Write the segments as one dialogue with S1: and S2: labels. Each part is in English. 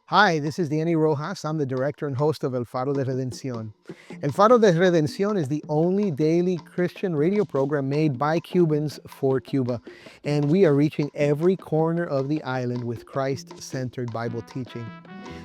S1: Hi, this is Danny Rojas. I'm the director and host of El Faro de Redención. El Faro de Redención is the only daily Christian radio program made by Cubans for Cuba. And we are reaching every corner of the island with Christ-centered Bible teaching.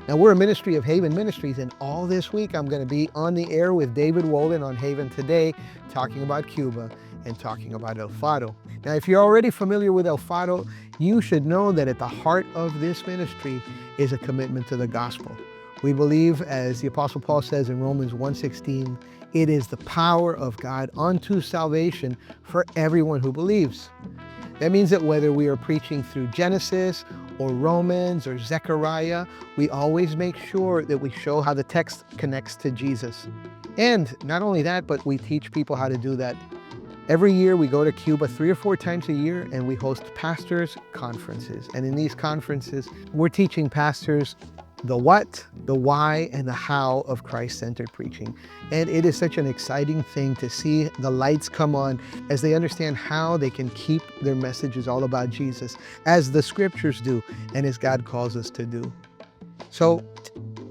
S1: Now, we're a ministry of Haven Ministries, and all this week I'm going to be on the air with David Wolden on Haven Today, talking about Cuba and talking about El Faro. Now, if you're already familiar with El Faro, you should know that at the heart of this ministry is a commitment to the gospel. We believe, as the Apostle Paul says in Romans 1:16, it is the power of God unto salvation for everyone who believes. That means that whether we are preaching through Genesis or Romans or Zechariah, we always make sure that we show how the text connects to Jesus. And not only that, but we teach people how to do that. Every year we go to Cuba 3 or 4 times a year and we host pastors' conferences. And in these conferences, we're teaching pastors the what, the why, and the how of Christ-centered preaching. And it is such an exciting thing to see the lights come on as they understand how they can keep their messages all about Jesus, as the scriptures do, and as God calls us to do. So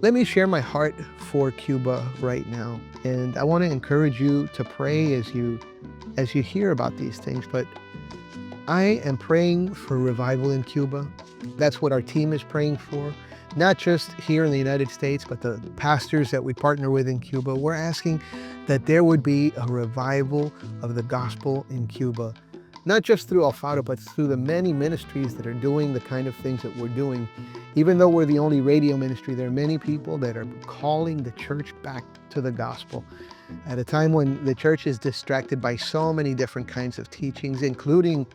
S1: let me share my heart for Cuba right now. And I want to encourage you to pray as you hear about these things. But I am praying for revival in Cuba. That's what our team is praying for. Not just here in the United States, but the pastors that we partner with in Cuba. We're asking that there would be a revival of the gospel in Cuba. Not just through El Faro, but through the many ministries that are doing the kind of things that we're doing. Even though we're the only radio ministry, there are many people that are calling the church back to the gospel. At a time when the church is distracted by so many different kinds of teachings, including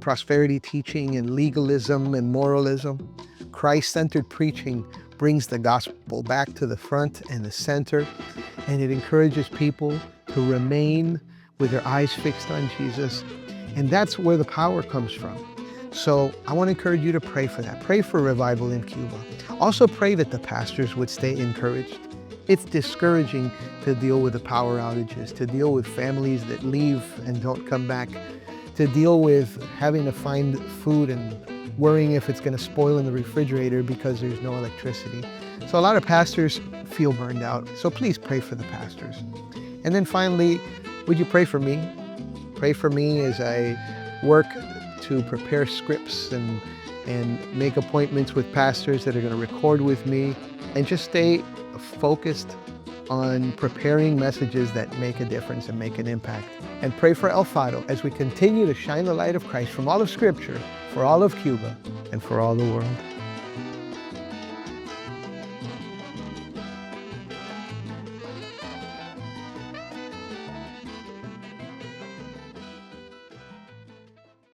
S1: prosperity teaching and legalism and moralism, Christ-centered preaching brings the gospel back to the front and the center, and it encourages people to remain with their eyes fixed on Jesus. And that's where the power comes from. So I want to encourage you to pray for that. Pray for revival in Cuba. Also pray that the pastors would stay encouraged. It's discouraging to deal with the power outages, to deal with families that leave and don't come back, to deal with having to find food and worrying if it's going to spoil in the refrigerator because there's no electricity. So a lot of pastors feel burned out. So please pray for the pastors. And then finally, would you pray for me? Pray for me as I work to prepare scripts and make appointments with pastors that are going to record with me, and just stay focused on preparing messages that make a difference and make an impact. And pray for El Faro as we continue to shine the light of Christ from all of Scripture, for all of Cuba, and for all the world.